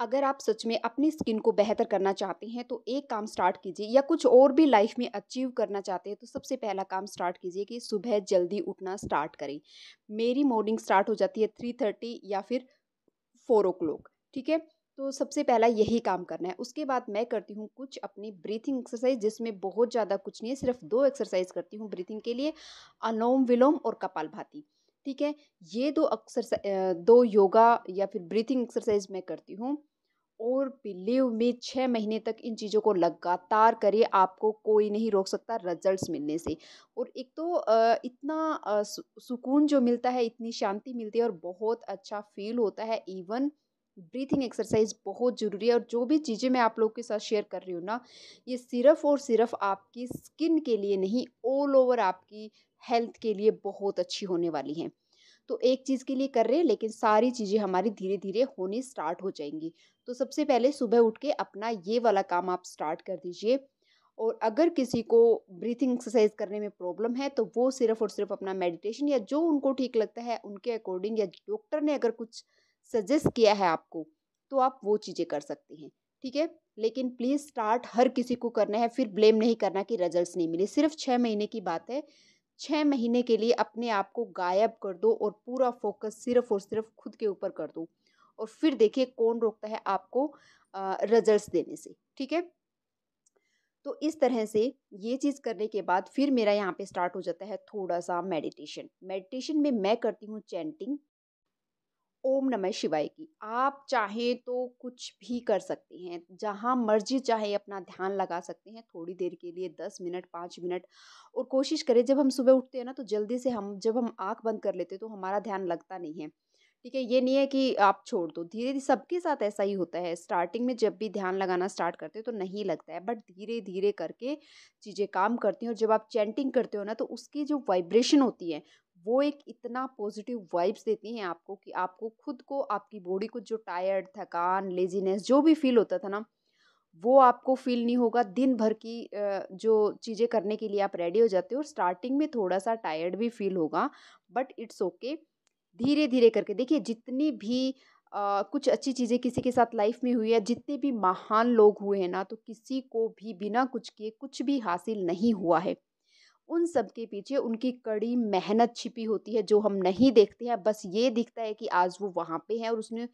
अगर आप सच में अपनी स्किन को बेहतर करना चाहते हैं तो एक काम स्टार्ट कीजिए, या कुछ और भी लाइफ में अचीव करना चाहते हैं तो सबसे पहला काम स्टार्ट कीजिए कि सुबह जल्दी उठना स्टार्ट करें। मेरी मॉर्निंग स्टार्ट हो जाती है 3:30 या फिर 4 o'clock। ठीक है, तो सबसे पहला यही काम करना है। उसके बाद मैं करती हूँ कुछ अपनी ब्रीथिंग एक्सरसाइज, जिसमें बहुत ज़्यादा कुछ नहीं है, सिर्फ दो एक्सरसाइज करती हूँ ब्रीथिंग के लिए, अनुलोम विलोम और कपालभाति। ठीक है, ये दो योगा या फिर ब्रीथिंग एक्सरसाइज मैं करती हूँ। और बिलीव मी, 6 महीने तक इन चीज़ों को लगातार करिए, आपको कोई नहीं रोक सकता रिजल्ट्स मिलने से। और एक तो इतना सुकून जो मिलता है, इतनी शांति मिलती है और बहुत अच्छा फ़ील होता है। इवन ब्रीथिंग एक्सरसाइज बहुत ज़रूरी है, और जो भी चीज़ें मैं आप लोगों के साथ शेयर कर रही हूँ ना, ये सिर्फ़ और सिर्फ़ आपकी स्किन के लिए नहीं, ऑल ओवर आपकी हेल्थ के लिए बहुत अच्छी होने वाली हैं। तो एक चीज़ के लिए कर रहे हैं, लेकिन सारी चीज़ें हमारी धीरे-धीरे होनी स्टार्ट हो जाएँगी। तो सबसे पहले सुबह उठ के अपना ये वाला काम आप स्टार्ट कर दीजिए। और अगर किसी को ब्रीथिंग एक्सरसाइज करने में प्रॉब्लम है, तो वो सिर्फ़ और सिर्फ़ अपना मेडिटेशन, या जो उनको ठीक लगता है उनके अकॉर्डिंग, या डॉक्टर ने अगर कुछ सजेस्ट किया है आपको, तो आप वो चीज़ें कर सकते हैं। ठीक है? लेकिन प्लीज़ स्टार्ट हर किसी को करना है, फिर ब्लेम नहीं करना कि रिजल्ट्स नहीं मिले। सिर्फ़ 6 महीने की बात है। 6 महीने के लिए अपने आप को गायब कर दो और पूरा फ़ोकस सिर्फ़ और सिर्फ़ खुद के ऊपर कर दो, और फिर देखिए कौन रोकता है आपको रिज़ल्ट्स देने से। ठीक है? तो इस तरह से ये चीज़ करने के बाद फिर मेरा यहाँ पे स्टार्ट हो जाता है थोड़ा-सा मेडिटेशन। मेडिटेशन में मैं करती हूँ चैंटिंग ओम नमः शिवाय की। आप चाहें तो कुछ भी कर सकते हैं, जहाँ मर्ज़ी चाहे अपना ध्यान लगा सकते हैं थोड़ी देर के लिए, 10 मिनट, 5 मिनट। और कोशिश करें, जब हम सुबह उठते हैं ना, तो जल्दी से जब हम आँख बंद कर लेते हैं तो हमारा ध्यान लगता नहीं है। ठीक है? ये नहीं है कि आप छोड़ दो, धीरे-धीरे सबके साथ ऐसा ही होता है। स्टार्टिंग में जब भी ध्यान लगाना स्टार्ट करते हैं तो नहीं लगता है, बट धीरे-धीरे करके चीज़ें काम करती हैं। और जब आप चैंटिंग करते हो ना, तो उसकी जो वाइब्रेशन होती है, वो एक इतना पॉजिटिव वाइब्स देती हैं आपको कि आपको खुद को, आपकी बॉडी को जो टायर्ड, थकान, लेज़ीनेस जो भी फ़ील होता था ना, वो आपको फ़ील नहीं होगा। दिन भर की जो चीज़ें करने के लिए आप रेडी हो जाते हो, और स्टार्टिंग में थोड़ा-सा टायर्ड भी फ़ील होगा, बट इट्स ओके। धीरे-धीरे करके देखिए, जितनी भी कुछ अच्छी चीज़ें किसी के साथ लाइफ़ में हुई है, जितने भी महान लोग हुए हैं ना, तो किसी को भी बिना कुछ किए कुछ भी हासिल नहीं हुआ है। उन सब के पीछे उनकी कड़ी मेहनत छिपी होती है, जो हम नहीं देखते हैं। बस ये दिखता है कि आज वो वहाँ पे है, और उसने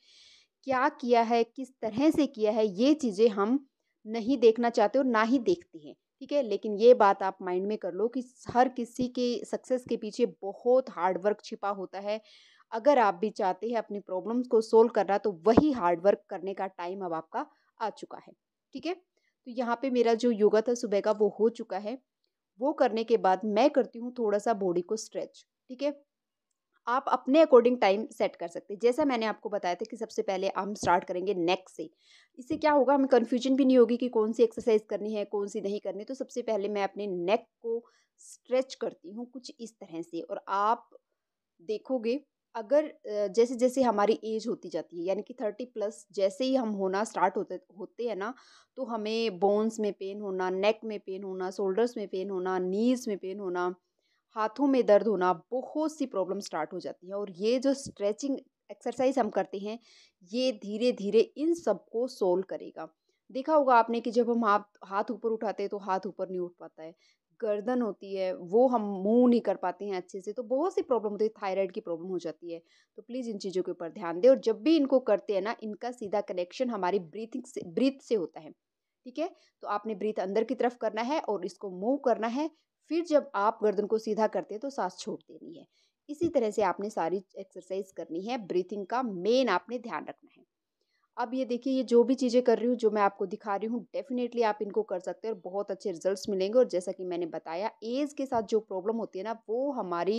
क्या किया है, किस तरह से किया है, ये चीज़ें हम नहीं देखना चाहते और ना ही देखते हैं। ठीक है? लेकिन ये बात आप माइंड में कर लो कि हर किसी के सक्सेस के पीछे बहुत हार्ड वर्क छिपा होता है। अगर आप भी चाहते हैं अपनी प्रॉब्लम्स को सोल्व करना, तो वही हार्ड वर्क करने का टाइम अब आपका आ चुका है। ठीक है? तो यहाँ पे मेरा जो योगा था सुबह का, वो हो चुका है। वो करने के बाद मैं करती हूँ थोड़ा-सा बॉडी को स्ट्रेच। ठीक है? आप अपने अकॉर्डिंग टाइम सेट कर सकते हैं। जैसा मैंने आपको बताया था कि सबसे पहले हम स्टार्ट करेंगे नेक से। इससे क्या होगा, हमें कन्फ्यूजन भी नहीं होगी कि कौन-सी एक्सरसाइज़ करनी है, कौन-सी नहीं करनी। तो सबसे पहले मैं अपने नेक को स्ट्रेच करती हूँ कुछ इस तरह से, और आप देखोगे, अगर जैसे-जैसे हमारी एज होती जाती है, यानी कि 30 प्लस जैसे ही हम होना स्टार्ट होते होते हैं ना, तो हमें बोन्स में पेन होना, नेक में पेन होना, शोल्डर्स में पेन होना, नीज़ में पेन होना, हाथों में दर्द होना, बहुत सी प्रॉब्लम स्टार्ट हो जाती है। और ये जो स्ट्रेचिंग एक्सरसाइज हम करते हैं, ये धीरे-धीरे इन सबको सोल्व करेगा। देखा होगा आपने कि जब हम हाथ हाथ ऊपर उठाते हैं, तो हाथ ऊपर नहीं उठ पाता है। गर्दन होती है, वो हम मूव नहीं कर पाते हैं अच्छे से, तो बहुत सी प्रॉब्लम होती है, थायराइड की प्रॉब्लम हो जाती है। तो प्लीज़ इन चीज़ों के ऊपर ध्यान दें, और जब भी इनको करते हैं ना, इनका सीधा कनेक्शन हमारी ब्रीथ से होता है। ठीक है? तो आपने ब्रीथ अंदर की तरफ करना है और इसको मूव करना है। फिर जब आप गर्दन को सीधा करते हैं, तो साँस छोड़ देनी है। इसी तरह से आपने सारी एक्सरसाइज करनी है, ब्रीथिंग का मेन आपने ध्यान रखना है। अब ये देखिए, ये जो भी चीज़ें कर रही हूँ, जो मैं आपको दिखा रही हूँ, डेफ़िनेटली आप इनको कर सकते हैं और बहुत अच्छे रिज़ल्ट्स मिलेंगे। और जैसा कि मैंने बताया, ऐज के साथ जो प्रॉब्लम होती है ना, वो हमारी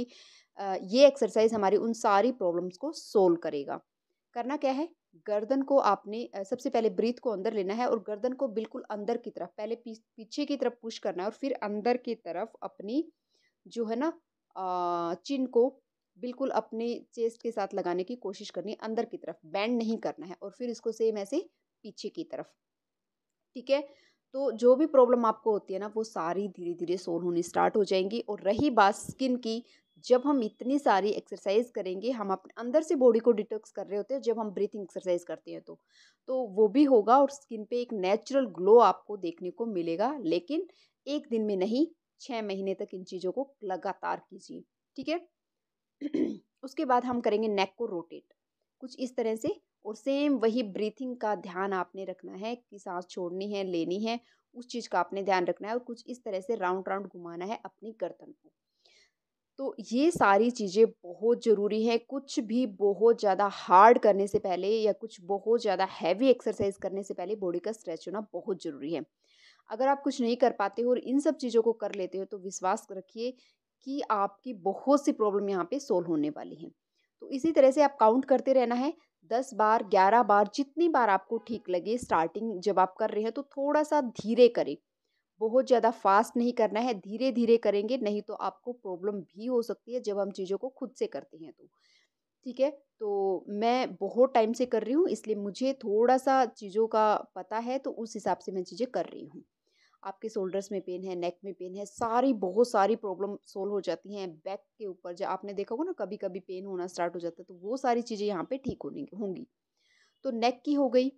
ये एक्सरसाइज़ हमारी उन सारी प्रॉब्लम्स को सोल्व करेगा। करना क्या है, गर्दन को आपने सबसे पहले ब्रीथ को अंदर लेना है, और गर्दन को बिल्कुल अंदर की तरफ, पहले पीछे की तरफ पुश करना है, और फिर अंदर की तरफ अपनी जो है ना चिन को बिल्कुल अपने चेस्ट के साथ लगाने की कोशिश करनी है, अंदर की तरफ, बेंड नहीं करना है। और फिर इसको सेम ऐसे पीछे की तरफ। ठीक है? तो जो भी प्रॉब्लम आपको होती है ना, वो सारी धीरे-धीरे सॉल्व होनी स्टार्ट हो जाएँगी। और रही बात स्किन की, जब हम इतनी सारी एक्सरसाइज़ करेंगे, हम अपने अंदर से बॉडी को डिटॉक्स कर रहे होते हैं, जब हम ब्रीथिंग एक्सरसाइज़ करते हैं तो वो भी होगा और स्किन पे एक नेचुरल ग्लो आपको देखने को मिलेगा। लेकिन 1 दिन में नहीं, 6 महीने तक इन चीज़ों को लगातार कीजिए, ठीक है? उसके बाद हम करेंगे नेक को रोटेट, कुछ इस तरह से। और सेम वही ब्रीथिंग का ध्यान आपने रखना है कि सांस छोड़नी है, लेनी है, उस चीज़ का आपने ध्यान रखना है और कुछ इस तरह से राउंड राउंड घुमाना है अपनी गर्दन को। तो ये सारी चीज़ें बहुत ज़रूरी हैं। कुछ भी बहुत ज़्यादा हार्ड करने से पहले या कुछ बहुत ज़्यादा हैवी एक्सरसाइज करने से पहले बॉडी का स्ट्रेच होना बहुत ज़रूरी है। अगर आप कुछ नहीं कर पाते हो और इन सब चीज़ों को कर लेते हो, तो विश्वास रखिए कि आपकी बहुत सी प्रॉब्लम यहाँ पे सोल्व होने वाली हैं। तो इसी तरह से आप काउंट करते रहना है, 10 बार, 11 बार, जितनी बार आपको ठीक लगे। स्टार्टिंग जब आप कर रहे हैं तो थोड़ा-सा धीरे करें, बहुत ज़्यादा फास्ट नहीं करना है, धीरे-धीरे करेंगे, नहीं तो आपको प्रॉब्लम भी हो सकती है जब हम चीज़ों को खुद से करते हैं तो। ठीक है? तो मैं बहुत टाइम से कर रही हूँ, इसलिए मुझे थोड़ा-सा चीज़ों का पता है, तो उस हिसाब से मैं चीज़ें कर रही हूँ। आपके शोल्डर्स में पेन है, नेक में पेन है, बहुत सारी प्रॉब्लम सॉल्व हो जाती हैं। बैक के ऊपर जो आपने देखा होगा ना, कभी-कभी पेन होना स्टार्ट हो जाता है, तो वो सारी चीज़ें यहाँ पे ठीक होने होंगी। तो नेक की हो गई।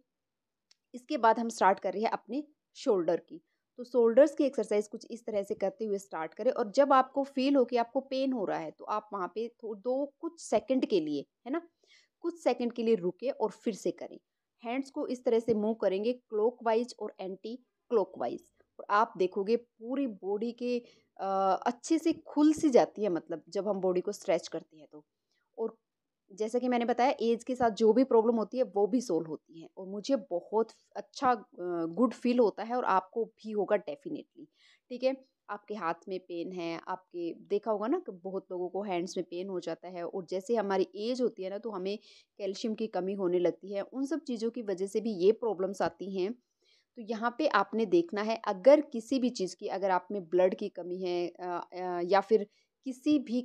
इसके बाद हम स्टार्ट कर रहे हैं अपने शोल्डर की। तो शोल्डर्स की एक्सरसाइज कुछ इस तरह से करते हुए स्टार्ट करें, और जब आपको फील हो कि आपको पेन हो रहा है, तो आप वहाँ पे कुछ सेकंड के लिए, है ना, कुछ सेकंड के लिए रुके और फिर से करें। हैंड्स को इस तरह से मूव करेंगे, क्लॉकवाइज और एंटी क्लॉकवाइज। और आप देखोगे पूरी बॉडी के अच्छे से खुल सी जाती है, मतलब जब हम बॉडी को स्ट्रेच करते हैं तो। और जैसा कि मैंने बताया, एज के साथ जो भी प्रॉब्लम होती है वो भी सोल्व होती है, और मुझे बहुत अच्छा गुड फील होता है, और आपको भी होगा डेफिनेटली। ठीक है? आपके हाथ में पेन है, आपके देखा होगा ना कि बहुत लोगों को हैंड्स में पेन हो जाता है, और जैसे हमारी एज होती है ना, तो हमें कैल्शियम की कमी होने लगती है। उन सब चीज़ों की वजह से भी ये प्रॉब्लम्स आती हैं। तो यहाँ पे आपने देखना है, अगर किसी भी चीज़ की, अगर आप में ब्लड की कमी है, या फिर किसी भी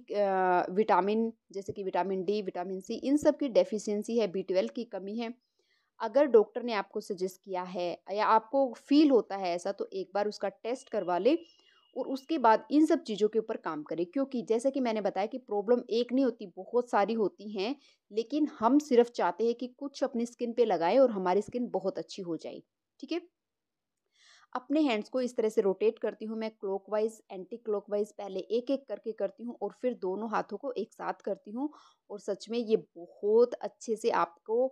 विटामिन, जैसे कि विटामिन डी, विटामिन सी, इन सब की डेफिशिएंसी है, बी12 की कमी है, अगर डॉक्टर ने आपको सजेस्ट किया है या आपको फील होता है ऐसा, तो एक बार उसका टेस्ट करवा ले, और उसके बाद इन सब चीज़ों के ऊपर काम करें। क्योंकि जैसे कि मैंने बताया कि प्रॉब्लम एक नहीं होती, बहुत सारी होती हैं, लेकिन हम सिर्फ चाहते हैं कि कुछ अपनी स्किन पे लगाएं और हमारी स्किन बहुत अच्छी हो जाए। ठीक है? अपने हैंड्स को इस तरह से रोटेट करती हूँ मैं, क्लॉकवाइज, एंटी क्लॉकवाइज, पहले एक-एक करके करती हूँ और फिर दोनों हाथों को एक साथ करती हूँ। और सच में ये बहुत अच्छे से आपको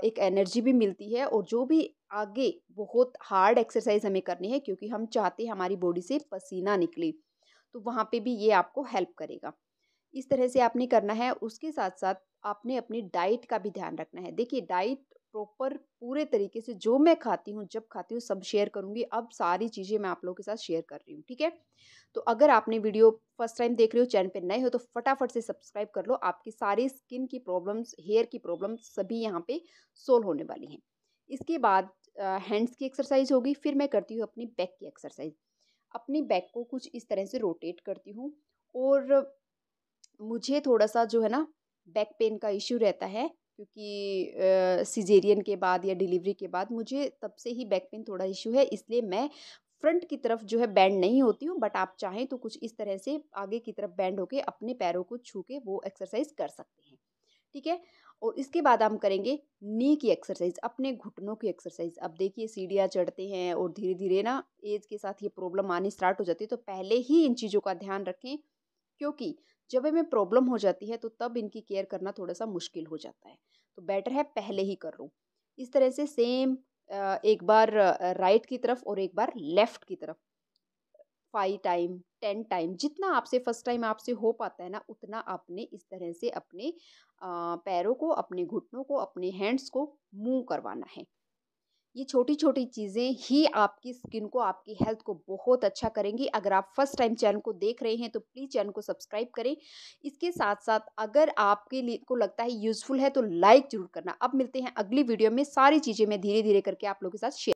एक एनर्जी भी मिलती है, और जो भी आगे बहुत हार्ड एक्सरसाइज हमें करनी है, क्योंकि हम चाहते हैं हमारी बॉडी से पसीना निकले, तो वहाँ पे भी ये आपको हेल्प करेगा। इस तरह से आपने करना है। उसके साथ-साथ आपने अपनी डाइट का भी ध्यान रखना है। देखिए, डाइट प्रॉपर पूरे तरीके से जो मैं खाती हूँ, जब खाती हूँ, सब शेयर करूँगी। अब सारी चीज़ें मैं आप लोगों के साथ शेयर कर रही हूँ, ठीक है? तो अगर आपने वीडियो फर्स्ट टाइम देख रहे हो, चैनल पे नए हो, तो फटाफट से सब्सक्राइब कर लो। आपकी सारी स्किन की प्रॉब्लम्स, हेयर की प्रॉब्लम्स सभी यहाँ पे सोल्व होने वाली हैं। इसके बाद हैंड्स की एक्सरसाइज़ होगी, फिर मैं करती हूँ अपनी बैक की एक्सरसाइज़। अपनी बैक को कुछ इस तरह से रोटेट करती हूँ, और मुझे थोड़ा-सा जो है ना, बैक पेन का इश्यू रहता है, क्योंकि सिज़ेरियन के बाद या डिलीवरी के बाद मुझे तब से ही बैक पेन थोड़ा इश्यू है, इसलिए मैं फ्रंट की तरफ जो है बेंड नहीं होती हूँ, बट आप चाहें तो कुछ इस तरह से आगे की तरफ बेंड होके अपने पैरों को छू के वो एक्सरसाइज़ कर सकते हैं, ठीक है? और इसके बाद हम करेंगे नी की एक्सरसाइज़, अपने घुटनों की एक्सरसाइज़। अब देखिए, सीढ़ियाँ चढ़ते हैं और धीरे-धीरे ना ऐज के साथ ये प्रॉब्लम आनी स्टार्ट हो जाती है, तो पहले ही इन चीज़ों का ध्यान रखें, क्योंकि जब हमें प्रॉब्लम हो जाती है, तो तब इनकी केयर करना थोड़ा-सा मुश्किल हो जाता है। तो बेटर है पहले ही कर लो। इस तरह से सेम एक बार राइट की तरफ और एक बार लेफ्ट की तरफ, 5 टाइम, 10 टाइम, जितना आपसे फर्स्ट टाइम आपसे हो पाता है ना, उतना आपने इस तरह से अपने पैरों को, अपने घुटनों को, अपने हैंड्स को मूव करवाना है। ये छोटी-छोटी चीज़ें ही आपकी स्किन को, आपकी हेल्थ को बहुत अच्छा करेंगी। अगर आप फर्स्ट टाइम चैनल को देख रहे हैं, तो प्लीज़ चैनल को सब्सक्राइब करें। इसके साथ-साथ अगर आपके लिए को लगता है यूज़फुल है, तो लाइक ज़रूर करना। अब मिलते हैं अगली वीडियो में, सारी चीज़ें मैं धीरे-धीरे करके आप लोगों के साथ शेयर